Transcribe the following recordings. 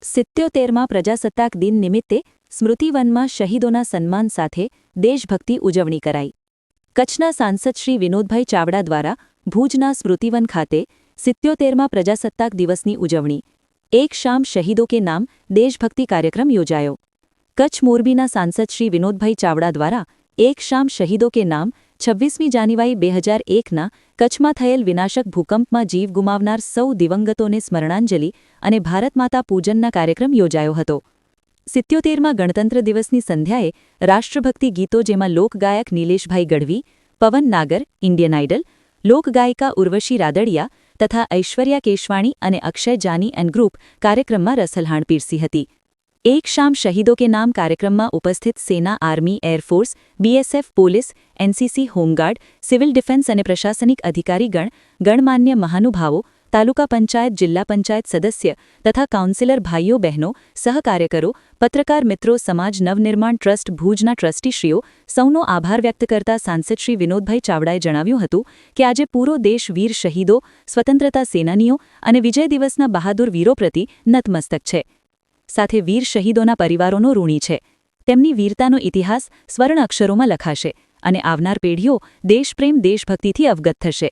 77માં પ્રજાસત્તાક દિન નિમિત્તે સ્મૃતિવનમાં શહીદોના સન્માન સાથે દેશભક્તિ ઉજવણી કરાઈ। કચ્છના સાંસદ શ્રી વિનોદભાઈ ચાવડા દ્વારા ભુજના સ્મૃતિવન ખાતે 77માં પ્રજાસત્તાક દિવસની ઉજવણી એક શામ શહીદો કે નામ દેશભક્તિ કાર્યક્રમ યોજાયો। કચ્છ મોરબીના સાંસદ શ્રી વિનોદભાઈ ચાવડા દ્વારા એક શામ શહીદો કે નામ 26મી જાન્યુઆરી 2001ના કચ્છમાં થયેલ વિનાશક ભૂકંપમાં જીવ ગુમાવનાર સૌ દિવંગતોને સ્મરણાંજલિ અને ભારત માતા પૂજનના કાર્યક્રમ યોજાયો હતો। 77માં ગણતંત્ર દિવસની સંધ્યાએ રાષ્ટ્રભક્તિ ગીતો જેમાં લોકગાયક નીલેશભાઈ ગઢવી, પવન નાગર, ઇન્ડિયન આઇડલ, લોકગાયિકા ઉર્વશી રાદડિયા તથા ઐશ્વર્યા કેશવાણી અને અક્ષય જાની એન્ડ ગ્રુપ કાર્યક્રમમાં રસલહાણ પીરસી હતી। એક શામ શહીદો કે નામ કાર્યક્રમમાં ઉપસ્થિત સેના, army, air force, BSF, police, NCC, home guard, civil defence અને પ્રશાસનિક અધિકારીગણ, ગણમાન્ય મહાનુભાવો, તાલુકા પંચાયત, જિલ્લા પંચાયત સદસ્ય તથા કાઉન્સિલર ભાઈઓ બહેનો, સહકાર્યકરો, પત્રકાર મિત્રો, સમાજ નવનિર્માણ ટ્રસ્ટ ભુજના ટ્રસ્ટીશ્રીઓ સૌનો આભાર વ્યક્ત કરતા સાંસદ શ્રી વિનોદભાઈ ચાવડાએ જણાવ્યું હતું કે આજે પૂરો દેશ વીર શહીદો, સ્વતંત્રતા સેનાનીઓ અને વિજય દિવસના બહાદુર વીરો પ્રતિ નતમસ્તક છે। સાથે વીર શહીદોના પરિવારોનો ઋણી છે। તેમની વીરતાનો ઇતિહાસ સ્વર્ણ અક્ષરોમાં લખાશે અને આવનાર પેઢીઓ દેશપ્રેમ, દેશભક્તિથી અવગત થશે।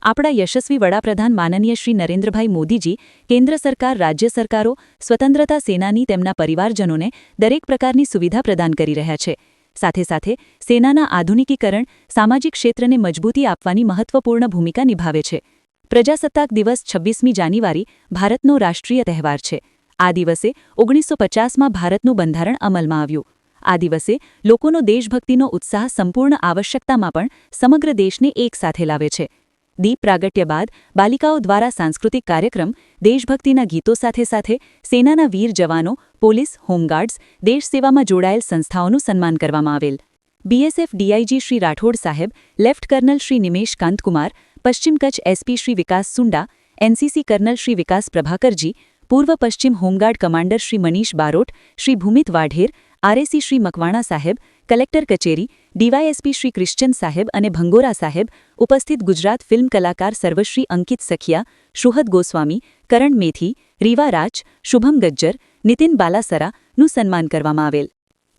આપણા યશસ્વી વડાપ્રધાન માનનીય શ્રી નરેન્દ્રભાઈ મોદીજી કેન્દ્ર સરકાર, રાજ્ય સરકારો, સ્વતંત્રતા સેનાની તેમના પરિવારજનોને દરેક પ્રકારની સુવિધા પ્રદાન કરી રહ્યા છે। સાથે સાથે સેનાના આધુનિકીકરણ, સામાજિક ક્ષેત્રને મજબૂતી આપવાની મહત્વપૂર્ણ ભૂમિકા નિભાવે છે। પ્રજાસત્તાક દિવસ 26મી જાન્યુઆરી ભારતનો રાષ્ટ્રીય તહેવાર છે। આ દિવસે 1950માં ભારતનું બંધારણ અમલમાં આવ્યું। આ દિવસે લોકોનો દેશભક્તિનો ઉત્સાહ સંપૂર્ણ આવશ્યકતામાં પણ સમગ્ર દેશને એક સાથે લાવે છે। દીપ પ્રાગટ્ય બાદ બાલિકાઓ દ્વારા સાંસ્કૃતિક કાર્યક્રમ, દેશભક્તિના ગીતો સાથે સાથે સેનાના વીર જવાનો, પોલીસ, હોમગાર્ડ્સ, દેશ સેવામાં જોડાયેલ સંસ્થાઓનું સન્માન કરવામાં આવેલ। બીએસએફ ડીઆઈજી શ્રી રાઠોડ સાહેબ, લેફ્ટ કર્નલ શ્રી નિમેશ કાંતકુમાર, પશ્ચિમ Kutch SP Shri Vikas Sunda, NCC colonel Shri Vikas Prabhakarji, પૂર્વ પશ્ચિમ home guard commander Shri Manish Barot, Shri Bhumit Vadher, RAC Shri Makwana સાહેબ, કલેક્ટર કચેરી, ડીવાયએસપી શ્રી ક્રિશ્ચન સાહેબ અને ભંગોરા સાહેબ, ઉપસ્થિત ગુજરાત ફિલ્મ કલાકાર સર્વશ્રી અંકિત સખિયા, શુહદ ગોસ્વામી, કરણ મેથી, રીવા રાજ, શુભમ ગજ્જર, નીતિન બાલાસરાનું સન્માન કરવામાં આવેલ।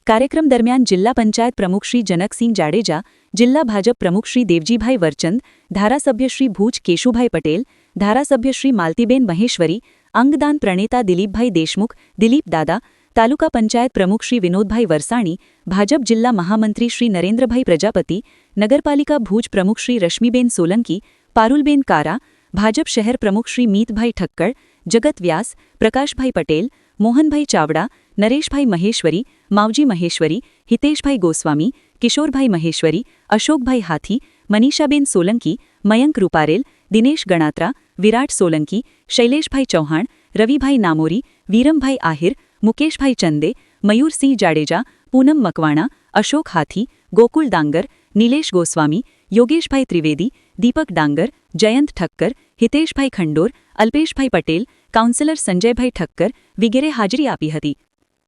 કાર્યક્રમ દરમિયાન જિલ્લા પંચાયત પ્રમુખ શ્રી જનકસિંહ જાડેજા, જિલ્લા ભાજપ પ્રમુખ શ્રી દેવજીભાઈ વરચંદ, ધારાસભ્ય શ્રી ભુજ કેશુભાઈ પટેલ, ધારાસભ્ય શ્રી માલતીબેન મહેશ્વરી, અંગદાન પ્રણેતા દિલીપભાઈ દેશમુખ, દિલીપ દાદા, તાલુકા પંચાયત પ્રમુખ શ્રી વિનોદભાઈ વરસાણી, ભાજપ જિલ્લા મહામંત્રી શ્રી નરેન્દ્રભાઈ પ્રજાપતિ, નગરપાલિકા ભુજ પ્રમુખ શ્રી રશ્મિબેન સોલંકી, પારુલબેન કારા, ભાજપ શહેર પ્રમુખ શ્રી મીતભાઈ ઠક્કર, જગત વ્યાસ, પ્રકાશભાઈ પટેલ, મોહનભાઈ ચાવડા, નરેશભાઈ મહેશ્વરી, માવજી મહેશ્વરી, હિતેશભાઈ ગોસ્વામી, કિશોરભાઈ મહેશ્વરી, અશોકભાઈ હાથી, મનીષાબેન સોલંકી, મયંક રૂપારેલ, દિનેશ ગણાત્રા, વિરાટ સોલંકી, શૈલેષભાઈ ચૌહાણ, રવિભાઈ નામોરી, વીરમભાઈ આહિર, મુકેશભાઈ ચંદે, મયુરસિંહ જાડેજા, પૂનમ મકવાણા, અશોક હાથી, ગોકુલ ડાંગર, નિલેશ ગોસ્વામી, યોગેશભાઈ ત્રિવેદી, દીપક ડાંગર, જયંત ઠક્કર, હિતેશભાઈ ખંડોર, અલ્પેશભાઈ પટેલ, કાઉન્સિલર સંજયભાઈ ઠક્કર વગેરે હાજરી આપી હતી।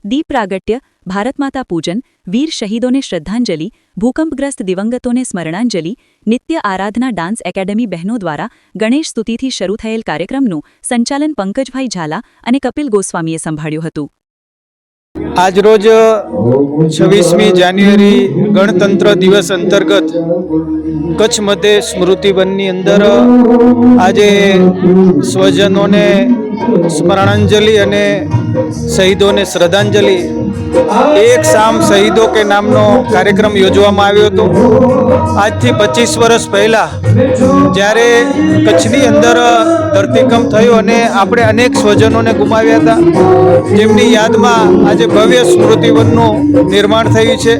દીપ પ્રાગટ્ય, ભારત માતા પૂજન, વીર શહીદોને શ્રદ્ધાંજલિ, ભૂકંપગ્રસ્ત દિવંગતોને સ્મરણાંજલિ, નિત્ય આરાધના ડાન્સ એકેડમી બહેનો દ્વારા ગણેશ સ્તુતિથી શરૂ થયેલ કાર્યક્રમનું સંચાલન પંકજભાઈ ઝાલા અને કપિલ ગોસ્વામીએ સંભાળ્યું હતું। આજરોજ 26મી જાન્યુઆરી ગણતંત્ર દિવસ અંતર્ગત કચ્છ મધ્ય સ્મૃતિવનની અંદર આજે સ્વજનોને સ્મરણાંજલિ અને શહીદોને શ્રદ્ધાંજલિ એક શામ શહીદો કે નામનો કાર્યક્રમ યોજવામાં આવ્યો હતો। આજથી 25 વર્ષ પહેલાં જ્યારે કચ્છની અંદર ધરતીકંપ થયો અને આપણે અનેક સ્વજનોને ગુમાવ્યા હતા, જેમની યાદમાં આજે ભવ્ય સ્મૃતિવનનું નિર્માણ થયું છે।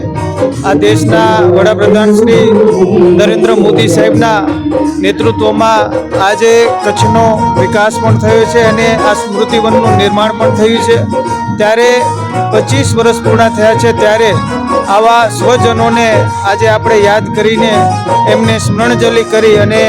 આ દેશના વડાપ્રધાન શ્રી નરેન્દ્ર મોદી સાહેબના નેતૃત્વમાં આજે કચ્છનો વિકાસ પણ થયો છે અને આ સ્મૃતિવનનું નિર્માણ પણ થયું છે। ત્યારે 25 વર્ષ પૂર્ણ થયા છે, ત્યારે આવા સ્વજનોને આજે આપણે યાદ કરીને એમને સ્મરણજલી કરી અને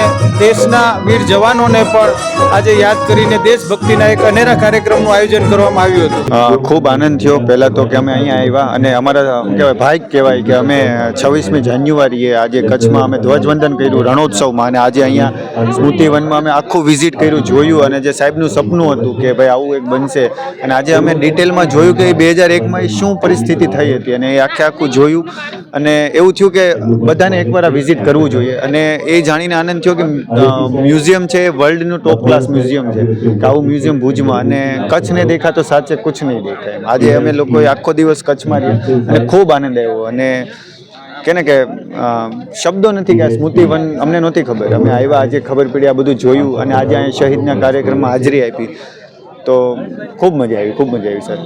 દેશના વીર જવાનોને પણ આજે યાદ કરીને દેશભક્તિના એક અનેરા કાર્યક્રમનું આયોજન કરવામાં આવ્યું હતું. ખૂબ આનંદ થયો. પહેલાં તો કે અમે અહીંયા આવ્યા અને અમારા શું કહેવાય ભાગ્ય કહેવાય કે અમે 26મી જાન્યુઆરીએ આજે કચ્છમાં અમે ધ્વજવંદન કર્યું રણોત્સવમાં, અને આજે અહીંયા સ્મૃતિવનમાં અમે આખું વિઝિટ કર્યું, જોયું, અને જે સાહેબનું સપનું હતું કે ભાઈ આવું એક બનશે, અને આજે અમે ડિટેલમાં જોયું કે 2001માં શું પરિસ્થિતિ થઈ હતી, અને એ આખું જોયું, અને એવું થયું કે બધાને એકવાર આ વિઝિટ કરવું જોઈએ. અને એ જાણીને આનંદ થયો કે મ્યુઝિયમ છે એ વર્લ્ડનું ટોપ ક્લાસ મ્યુઝિયમ છે, કે આવું મ્યુઝિયમ ભુજમાં, અને કચ્છને દેખા તો સાચે કુછ નહીં દેખાય. આજે અમે લોકોએ આખો દિવસ કચ્છમાં રહ્યા અને ખૂબ આનંદ આવ્યો, અને કે ને કે શબ્દો નથી કે આ સ્મૃતિવન અમને નહોતી ખબર, અમે આવ્યા આજે ખબર પડી, આ બધું જોયું, અને આજે અહીંયા શહીદના કાર્યક્રમમાં હાજરી આપી, તો ખૂબ મજા આવી સર.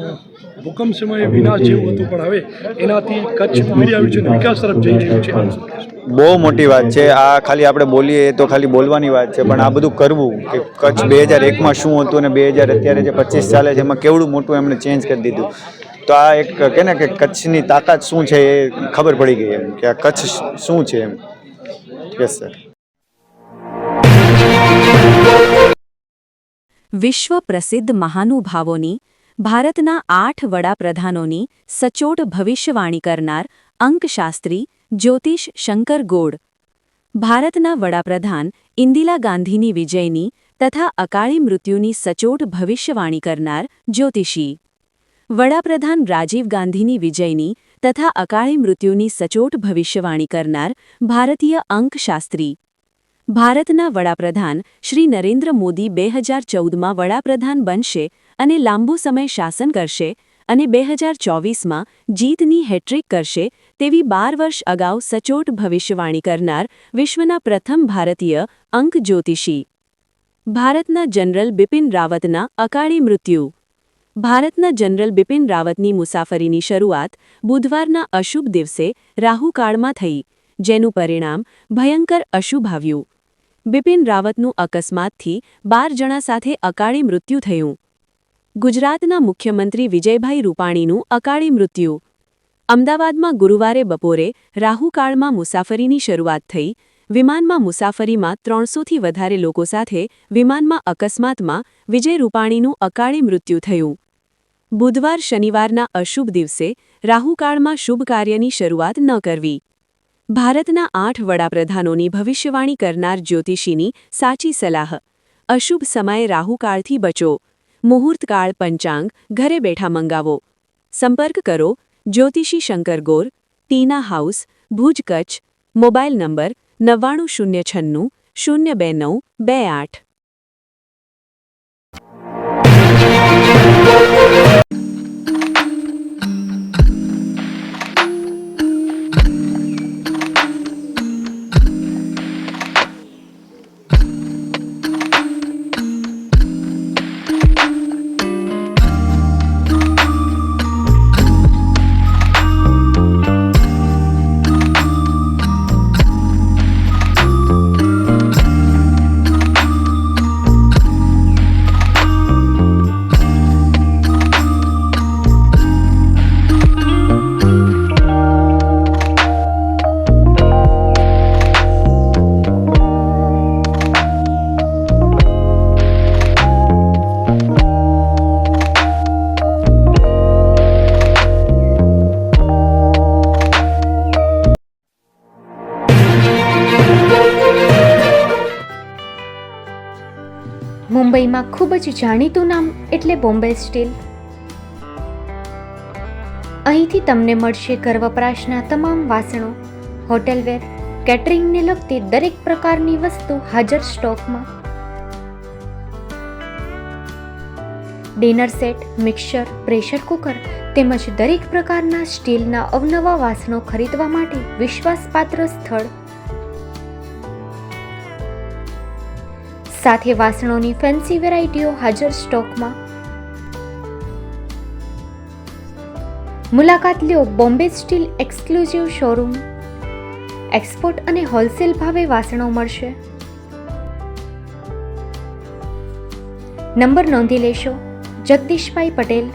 ભૂકંપ સમયે વિનાશ જેવું હતું, પણ હવે એનાથી કચ્છ ઉભરી આવ્યું છે અને વિકાસ તરફ જઈ રહ્યું છે. બહુ મોટી વાત છે આ. ખાલી આપણે બોલીએ તો ખાલી બોલવાની વાત છે, પણ આ બધું કરવું કે કચ્છ 2001માં શું હતું અને 2000 અત્યારે જે 25 ચાલે છે એમાં કેવડું મોટું એમણે ચેન્જ કરી દીધું. તો આ એક કે ને કે કચ્છની તાકાત શું છે એ ખબર પડી ગઈ એમ, કે આ કચ્છ શું છે એમ. Yes sir. વિશ્વ પ્રસિદ્ધ મહાનુભાવોની, ભારતના 8 વડાપ્રધાનોની સચોટ ભવિષ્યવાણી કરનાર અંકશાસ્ત્રી જ્યોતિષ શંકર ગોડ, ભારતના વડાપ્રધાન ઇન્દિરા ગાંધીની વિજયની તથા અકાળી મૃત્યુની સચોટ ભવિષ્યવાણી કરનાર જ્યોતિષી, વડાપ્રધાન રાજીવ ગાંધીની વિજયની તથા અકાળી મૃત્યુની સચોટ ભવિષ્યવાણી કરનાર ભારતીય અંકશાસ્ત્રી, ભારતના વડાપ્રધાન શ્રી નરેન્દ્ર મોદી 2014માં વડાપ્રધાન બનશે અને લાંબો સમય શાસન કરશે અને 2024માં જીતની હેટ્રિક કરશે તેવી 12 વર્ષ અગાઉ સચોટ ભવિષ્યવાણી કરનાર વિશ્વના પ્રથમ ભારતીય અંક જ્યોતિષી, ભારતના જનરલ બિપિન રાવતના અકાળી મૃત્યુ, ભારતના જનરલ બિપિન રાવતની મુસાફરીની શરૂઆત બુધવારના અશુભ દિવસે રાહુકાળમાં થઈ, જેનું પરિણામ ભયંકર અશુભ આવ્યું. બિપિન રાવતનું અકસ્માતથી 12 જણા સાથે અકાળી મૃત્યુ થયું. ગુજરાતના મુખ્યમંત્રી વિજયભાઈ રૂપાણીનું અકાળી મૃત્યુ. અમદાવાદમાં ગુરુવારે બપોરે રાહુકાળમાં મુસાફરીની શરૂઆત થઈ. વિમાનમાં મુસાફરીમાં 300થી વધારે લોકો સાથે વિમાનમાં અકસ્માતમાં વિજય રૂપાણીનું અકાળી મૃત્યુ થયું. બુધવાર શનિવારના અશુભ દિવસે રાહુકાળમાં શુભ કાર્યની શરૂઆત ન કરવી. ભારતના 8 વડાપ્રધાનોની ભવિષ્યવાણી કરનાર જ્યોતિષીની સાચી સલાહ. અશુભ સમયે રાહુકાળથી બચો. મુહૂર્તકાળ પંચાંગ ઘરે બેઠા મંગાવો. સંપર્ક કરો જ્યોતિષી Shankar Gor, Tina house, Bhuj, Kutch. Mobile number 99096 02928. મુંબઈમાં ખૂબ જ જાણીતું નામ એટલે બોમ્બે સ્ટીલ. અહીંથી તમને મળશે ઘર વપરાશના તમામ વાસણો, હોટેલવેર, કેટરિંગને લગતી દરેક પ્રકારની વસ્તુ હાજર સ્ટોકમાં. Dinner set, mixer, pressure cooker તેમજ દરેક પ્રકારના સ્ટીલના અવનવા વાસણો ખરીદવા માટે વિશ્વાસપાત્ર સ્થળ. સાથે વાસણોની ફેન્સી વેરાયટીઓ હાજર સ્ટોકમાં. મુલાકાત લ્યો Bombay steel exclusive showroom. Export અને હોલસેલ ભાવે વાસણો મળશે. નંબર નોંધી લેશો. જગદીશભાઈ પટેલ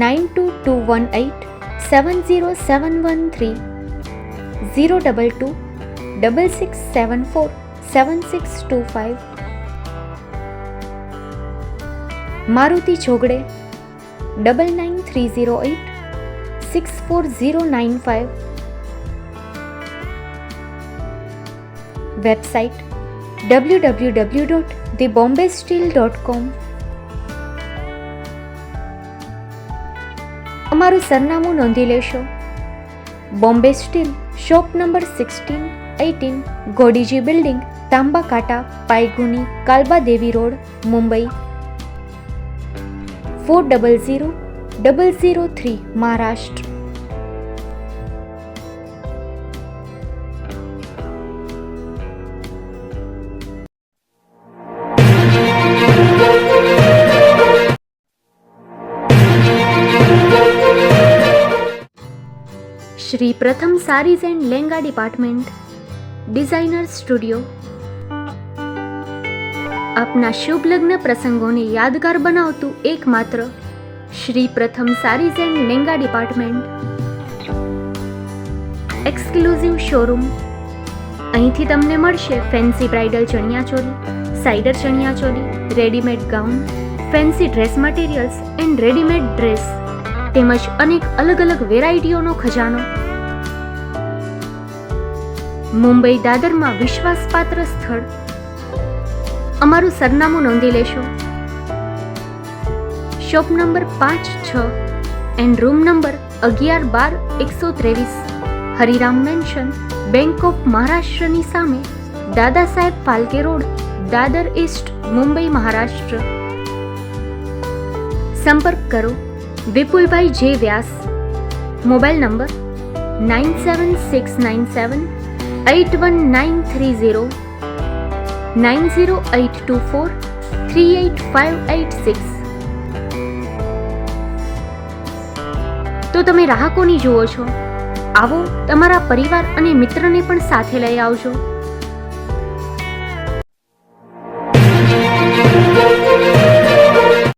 922187 707130 022 6674 7625. મારુતિ ચોગડે 999308 64095. Website www.thebombasteel.com. અમારું સરનામું નોંધી લેશો. Bombay steel, shop number 16-18, Godiji building, Tamba Kanta, Payguni, Kalba Devi road, Mumbai 400003, Maharashtra. Shri Pratham Sarees and Lenga department, designer studio. આપના શુભ લગ્ન પ્રસંગોને યાદગાર બનાવતું એકમાત્ર Shri Pratham Sarees and Lenga department. Exclusive showroom. અહીંથી તમને મળશે fancy bridal chaniya choli, cider chaniya choli, readymade gown, fancy dress materials and readymade dress તેમજ અનેક અલગ અલગ વેરાયટીઓનો ખજાનો. મુંબઈ દાદરમાં વિશ્વાસપાત્ર સ્થળ. અમારું સરનામું નોંધી લેશો. Shop number 5-6 and room number 11-12-123, Hariram mansion, bank of મહારાષ્ટ્રની સામે, દાદા સાહેબ ફાલ્કે રોડ, દાદર ઈસ્ટ, મુંબઈ, મહારાષ્ટ્ર. સંપર્ક કરો વિપુલભાઈ જે વ્યાસ. Mobile number 9769781930, 9082438586. તો તમે રાહ કોની જુઓ છો? આવો, તમારા પરિવાર અને મિત્રને પણ સાથે લઈ આવજો.